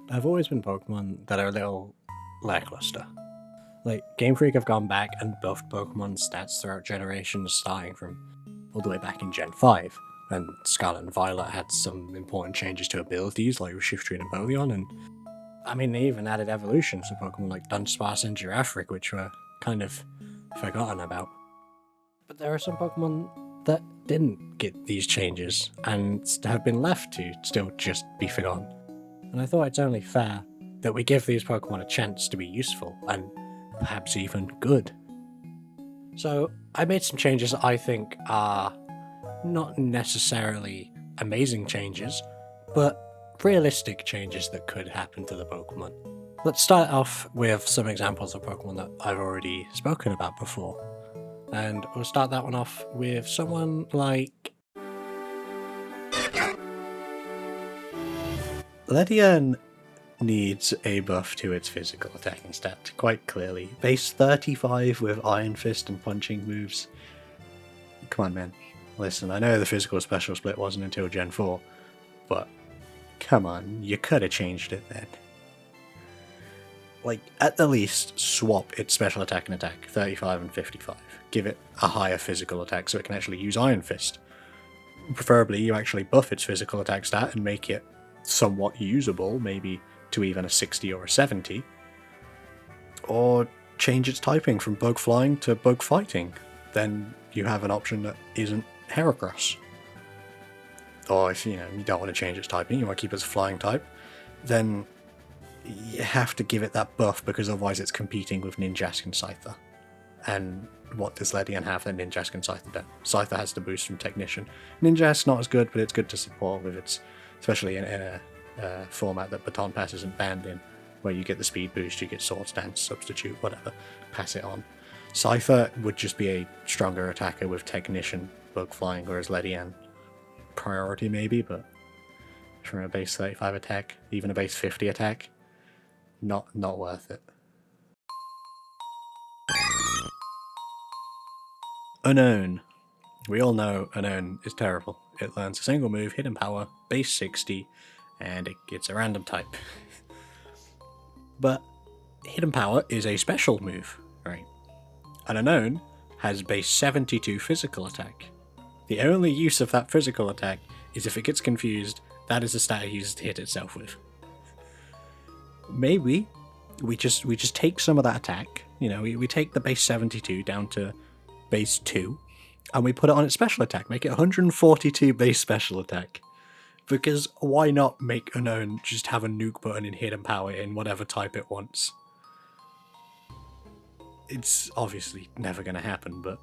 have always been Pokemon that are a little lackluster. Like, Game Freak have gone back and buffed Pokemon's stats throughout generations, starting from all the way back in Gen 5, and Scarlet and Violet had some important changes to abilities like Shiftry and Empoleon, and I mean, they even added evolutions to Pokemon like Dunsparce and Giraffric, which were kind of forgotten about. But there are some Pokemon that didn't get these changes and have been left to still just be forgotten. And I thought it's only fair that we give these Pokemon a chance to be useful and perhaps even good. So I made some changes that I think are not necessarily amazing changes, but realistic changes that could happen to the Pokemon. Let's start off with some examples of Pokemon that I've already spoken about before. And we'll start that one off with someone like Ledian needs a buff to its physical attacking stat, quite clearly. Base 35 with Iron Fist and punching moves. Come on, man. Listen, I know the physical special split wasn't until Gen 4, but come on, you could have changed it then. Like, at the least, swap its special attack and attack, 35 and 55. Give it a higher physical attack so it can actually use Iron Fist. Preferably, you actually buff its physical attack stat and make it somewhat usable, maybe to even a 60 or a 70. Or change its typing from bug flying to bug fighting. Then you have an option that isn't Heracross. Or if you don't want to change its typing, you want to keep it as a flying type, then you have to give it that buff because otherwise it's competing with Ninjask and Scyther. And what does Ledian have that Ninjask and Scyther don't? Scyther has the boost from Technician. Ninjask's not as good, but it's good to support with its, especially in a format that Baton Pass isn't banned in, where you get the speed boost, you get Swords Dance, Substitute, whatever, pass it on. Scyther would just be a stronger attacker with Technician, Bug Flying, whereas Ledian, priority maybe, but from a base 35 attack, even a base 50 attack, not worth it. Unown. We all know Unown is terrible. It learns a single move, Hidden Power, base 60, and it gets a random type. But Hidden Power is a special move, right? And Unown has base 72 physical attack. The only use of that physical attack is if it gets confused, that is the stat it uses to hit itself with. Maybe we just take some of that attack, we take the base 72 down to base 2, and we put it on its special attack, make it 142 base special attack. Because why not make Unown just have a nuke button in Hidden Power in whatever type it wants? It's obviously never going to happen, but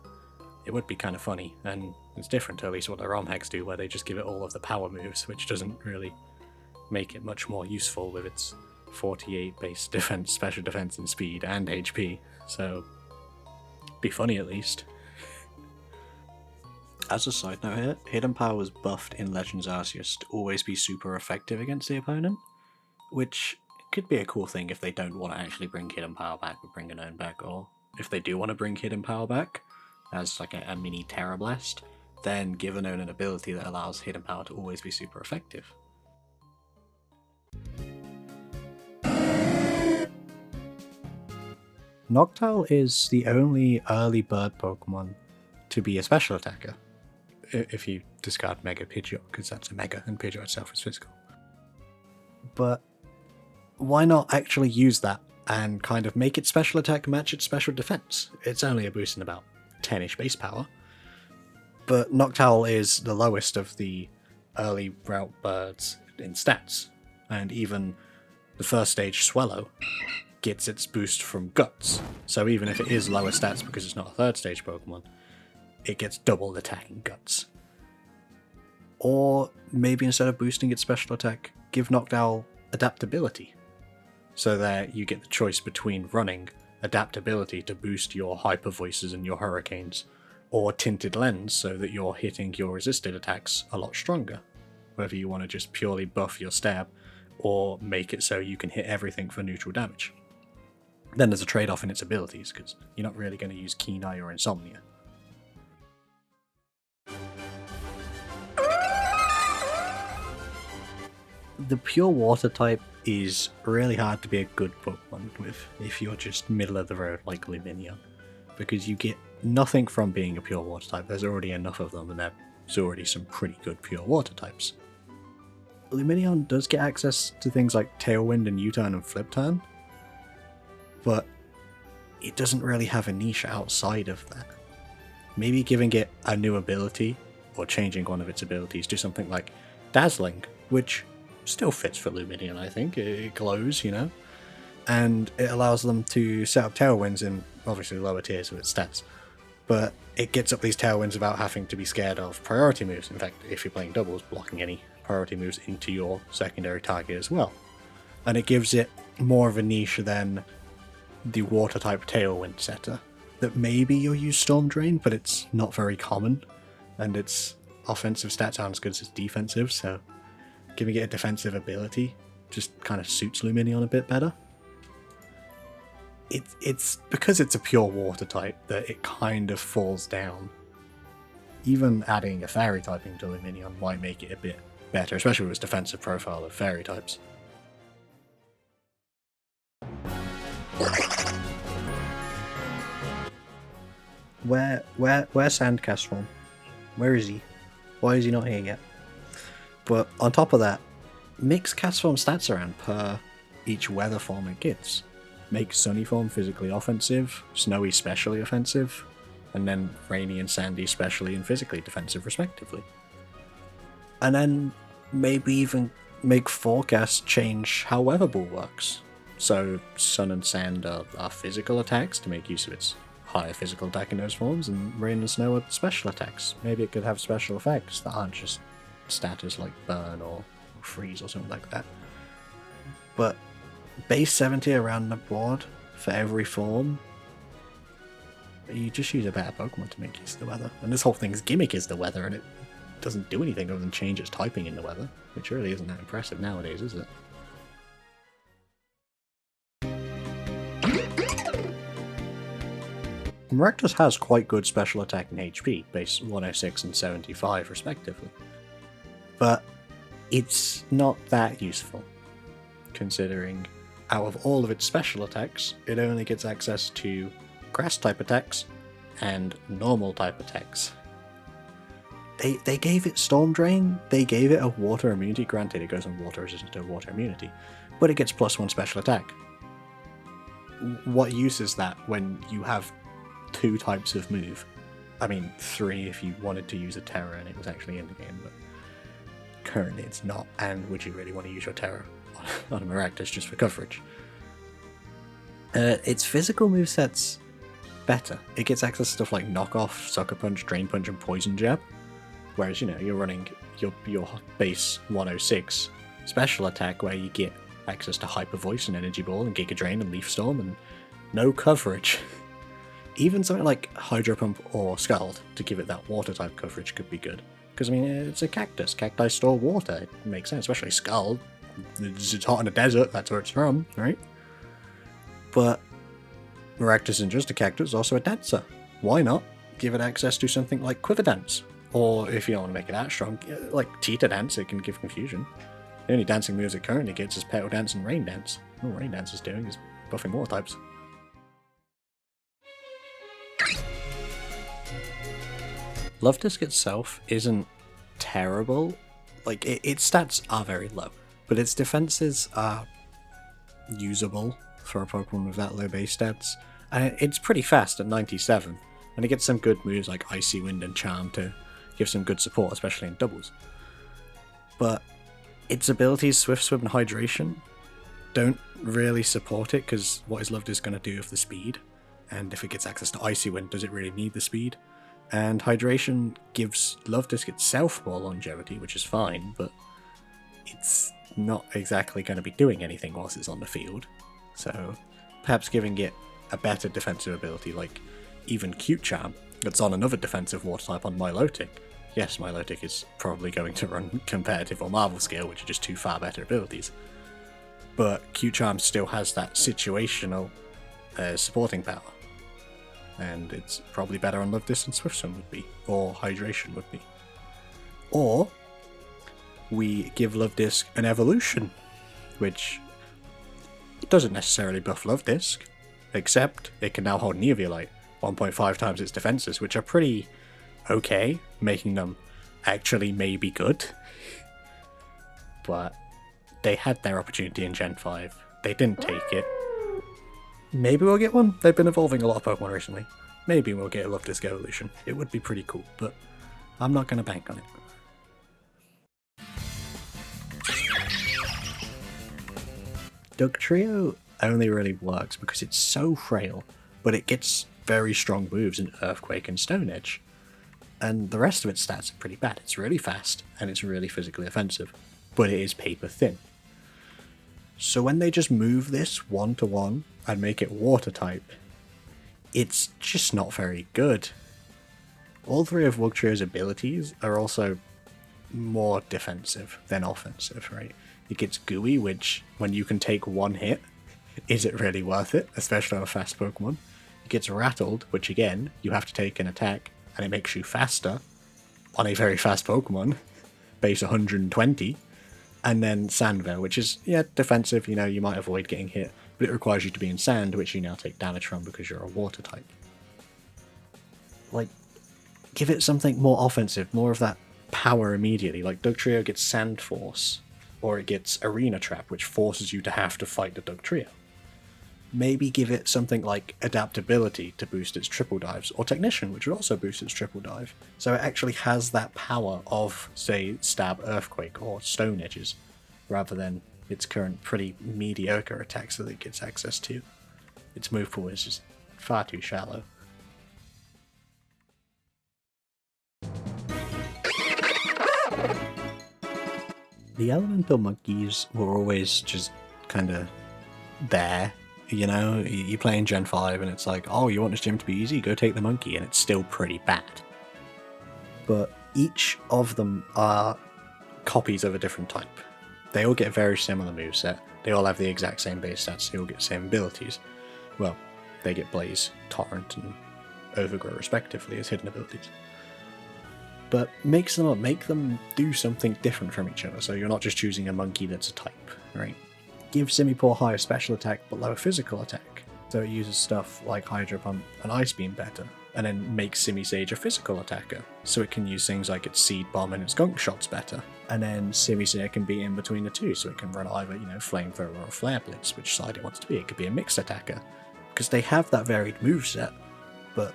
it would be kind of funny, and it's different to at least what the ROM hacks do, where they just give it all of the power moves, which doesn't really make it much more useful with its 48 base defense, special defense, and speed, and HP, so be funny at least. As a side note here, Hidden Power was buffed in Legends Arceus to always be super effective against the opponent, which could be a cool thing if they don't want to actually bring Hidden Power back, but bring Unown back, or if they do want to bring Hidden Power back as like a mini Terra Blast, then give Unown an ability that allows Hidden Power to always be super effective. Noctowl is the only early bird Pokemon to be a special attacker, if you discard Mega Pidgeot, because that's a Mega and Pidgeot itself is physical. But why not actually use that and kind of make its special attack match its special defense? It's only a boost in about 10-ish base power, but Noctowl is the lowest of the early route birds in stats, and even the first stage Swallow gets its boost from Guts, so even if it is lower stats because it's not a third stage Pokemon, it gets double attacking Guts. Or maybe instead of boosting its special attack, give Noctowl adaptability, so that you get the choice between running adaptability to boost your Hyper Voices and your Hurricanes, or Tinted Lens so that you're hitting your resisted attacks a lot stronger, whether you want to just purely buff your stab, or make it so you can hit everything for neutral damage. Then there's a trade-off in its abilities, because you're not really going to use Keen Eye or Insomnia. The pure water type is really hard to be a good Pokemon with if you're just middle of the road like Lumineon, because you get nothing from being a pure water type. There's already enough of them, and there's already some pretty good pure water types. Lumineon does get access to things like Tailwind and U-Turn and Flip Turn, but it doesn't really have a niche outside of that. Maybe giving it a new ability, or changing one of its abilities to something like Dazzling, which still fits for Lumineon, I think. It glows, you know? And it allows them to set up Tailwinds in obviously lower tiers of its stats. But it gets up these Tailwinds without having to be scared of priority moves. In fact, if you're playing doubles, blocking any priority moves into your secondary target as well. And it gives it more of a niche than the water-type Tailwind setter. That maybe you'll use Storm Drain, but it's not very common. And its offensive stats aren't as good as its defensive, so giving it a defensive ability just kind of suits Lumineon a bit better. It's because it's a pure water type that it kind of falls down. Even adding a fairy typing to Lumineon might make it a bit better, especially with its defensive profile of fairy types. Where's Sand Castform? Where is he? Why is he not here yet? But on top of that, mix Castform stats around per each weather form it gets. Make Sunny form physically offensive, Snowy specially offensive, and then Rainy and Sandy specially and physically defensive respectively. And then maybe even make Forecast change how Weather Ball works. So Sun and Sand are physical attacks to make use of its higher physical attack in those forms, and Rain and Snow are special attacks. Maybe it could have special effects that aren't just status like Burn or Freeze or something like that. But base 70 around the board for every form, you just use a better Pokemon to make use of the weather. And this whole thing's gimmick is the weather, and it doesn't do anything other than change its typing in the weather, which really isn't that impressive nowadays, is it? Maractus has quite good special attack and HP, base 106 and 75 respectively. But it's not that useful, considering out of all of its special attacks, it only gets access to grass type attacks and normal type attacks. They gave it Storm Drain, they gave it a water immunity, granted it goes on water resistant to water immunity, but it gets +1 special attack. What use is that when you have 2 types of move? I mean 3 if you wanted to use a Terror and it was actually in the game, but currently it's not, and would you really want to use your Terror on a Maractus just for coverage? Its physical moveset's better. It gets access to stuff like Knock Off, Sucker Punch, Drain Punch, and Poison Jab, whereas, you know, you're running your base 106 special attack where you get access to Hyper Voice and Energy Ball and Giga Drain and Leaf Storm and no coverage. Even something like Hydro Pump or Scald to give it that water type coverage could be good. Because, I mean, it's a cactus. Cacti store water. It makes sense, especially Scald. It's hot in the desert, that's where it's from, right? But Maractus isn't just a cactus, it's also a dancer. Why not give it access to something like Quiver Dance? Or if you don't want to make it that strong, like Cheetah Dance, it can give confusion. The only dancing moves it currently gets is Petal Dance and Rain Dance. All Rain Dance is doing is buffing water types. Luvdisc itself isn't terrible. Like, its stats are very low, but its defenses are usable for a Pokemon with that low base stats. And it's pretty fast at 97, and it gets some good moves like Icy Wind and Charm to give some good support, especially in doubles. But its abilities Swift Swim and Hydration don't really support it, because what is Luvdisc going to do with the speed? And if it gets access to Icy Wind, does it really need the speed? And Hydration gives Luvdisc itself more longevity, which is fine, but it's not exactly going to be doing anything whilst it's on the field. So perhaps giving it a better defensive ability, like even Cute Charm, that's on another defensive water type on Milotic. Yes, Milotic is probably going to run competitive or Marvel Scale, which are just 2 far better abilities. But Cute Charm still has that situational supporting power. And it's probably better on Luvdisc than Swift Swim would be, or Hydration would be. Or we give Luvdisc an evolution, which doesn't necessarily buff Luvdisc, except it can now hold Neoviolite, 1.5 times its defenses, which are pretty okay, making them actually maybe good. But they had their opportunity in Gen 5. They didn't take it. Maybe we'll get one. They've been evolving a lot of Pokemon recently. Maybe we'll get a Luvdisc evolution. It would be pretty cool, but I'm not going to bank on it. Wugtrio only really works because it's so frail, but it gets very strong moves in Earthquake and Stone Edge. And the rest of its stats are pretty bad. It's really fast, and it's really physically offensive, but it is paper thin. So when they just move this 1-to-1 and make it water type, it's just not very good. All three of Wugtrio's abilities are also more defensive than offensive, right? It gets gooey, which when you can take one hit, is it really worth it? Especially on a fast Pokemon. It gets rattled, which again, you have to take an attack, and it makes you faster on a very fast Pokemon, base 120. And then Sandveil, which is, yeah, defensive, you know, you might avoid getting hit, but it requires you to be in sand, which you now take damage from because you're a water type. Like, give it something more offensive, more of that power immediately. Like, Dugtrio gets Sand Force, or it gets Arena Trap, which forces you to have to fight the Dugtrio. Maybe give it something like Adaptability to boost its triple dives, or Technician, which would also boost its triple dive. So it actually has that power of, say, Stab, Earthquake, or Stone Edges, rather than its current pretty mediocre attacks that it gets access to. Its move pool is just far too shallow. The elemental monkeys were always just kind of there. You know, you play in Gen 5 and it's like, oh, you want this gym to be easy? Go take the monkey, and it's still pretty bad. But each of them are copies of a different type. They all get a very similar moveset. They all have the exact same base stats. They all get the same abilities. Well, they get Blaze, Torrent, and Overgrow respectively as hidden abilities. But mix them up, make them do something different from each other, so you're not just choosing a monkey that's a type, right? Give Simipour higher special attack but lower physical attack, so it uses stuff like Hydro Pump and Ice Beam better, and then make Simisage a physical attacker, so it can use things like its Seed Bomb and its Gunk Shots better. And then Simisear can be in between the two, so it can run either, you know, Flamethrower or Flare Blitz, which side it wants to be. It could be a mixed attacker, because they have that varied moveset, but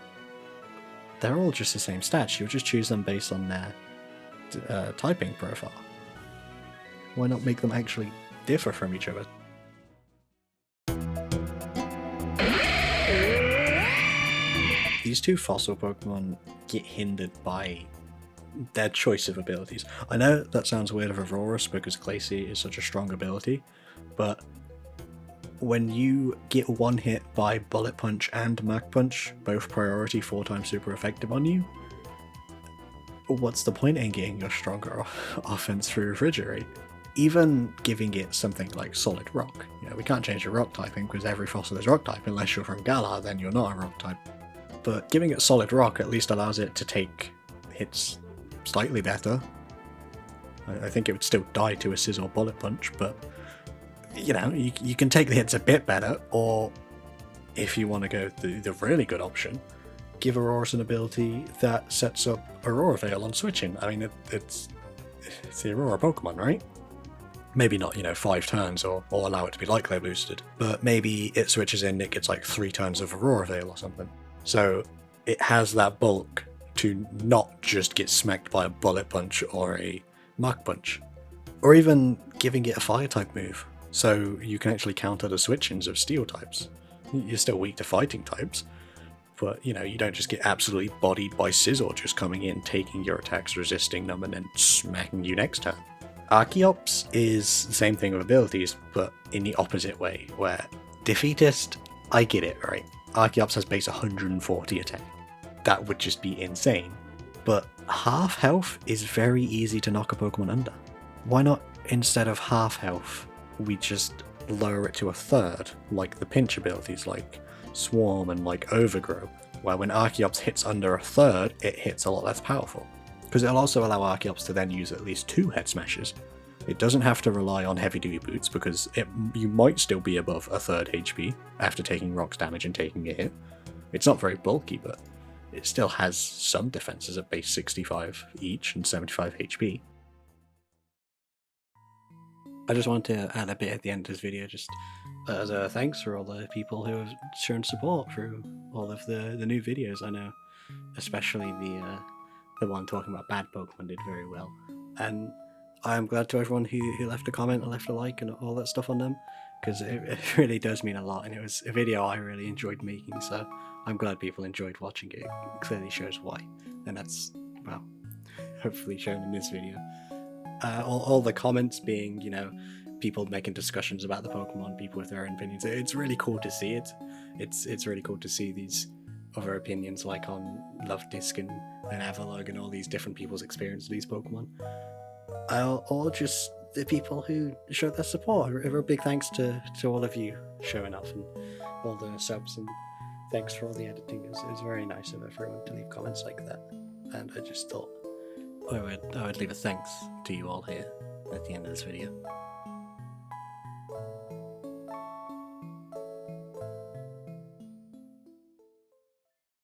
they're all just the same stats. You'll just choose them based on their typing profile. Why not make them actually differ from each other? These two fossil Pokemon get hindered by their choice of abilities. I know that sounds weird of Aurorus because Glacier is such a strong ability, but when you get one hit by Bullet Punch and Mach Punch, both priority 4 times super effective on you, what's the point in getting your stronger offense through Refrigerate? Even giving it something like Solid Rock. You know, we can't change your rock typing because every fossil is rock type. Unless you're from Galar, then you're not a rock type. But giving it Solid Rock at least allows it to take hits slightly better. I think it would still die to a Scizor Bullet Punch, but you know, you can take the hits a bit better, or if you want to go the really good option, give Aurorus an ability that sets up Aurora Veil on switching. I mean, it's the Aurora Pokemon, right? Maybe not, you know, 5 turns or allow it to be Light Glare boosted, but maybe it switches in, it gets like 3 turns of Aurora Veil or something. So it has that bulk to not just get smacked by a Bullet Punch or a Mach Punch, or even giving it a Fire type move, so you can actually counter the switch-ins of Steel types. You're still weak to fighting types, but you know, you don't just get absolutely bodied by Scizor just coming in, taking your attacks, resisting them, and then smacking you next turn. Archeops is the same thing with abilities, but in the opposite way, where Defeatist, I get it, right? Archeops has base 140 attack. That would just be insane. But half health is very easy to knock a Pokemon under. Why not, instead of half health, we just lower it to a third, like the pinch abilities like Swarm and like Overgrow, where when Archeops hits under a third, it hits a lot less powerful. Because it'll also allow Archeops to then use at least 2 Head Smashes, It doesn't have to rely on heavy duty boots because you might still be above a third HP after taking rocks damage and taking a hit. It's not very bulky, but it still has some defenses at base 65 each and 75 HP. I just want to add a bit at the end of this video, just as a thanks for all the people who have shown support through all of the new videos. I know, especially the one talking about bad Pokemon did very well, and I'm glad to everyone who left a comment and left a like and all that stuff on them, because it really does mean a lot, and it was a video I really enjoyed making, so I'm glad people enjoyed watching it. It clearly shows why, and that's, well, hopefully shown in this video. All the comments being, you know, people making discussions about the Pokemon, people with their own opinions. It's really cool to see it. It's really cool to see these other opinions, like on Luvdisc and Avalog and all these different people's experience of these Pokemon. Or just the people who showed their support. A big thanks to all of you showing up and all the subs, and thanks for all the editing. It was very nice of everyone to leave comments like that, and I just thought I would leave a thanks to you all here at the end of this video.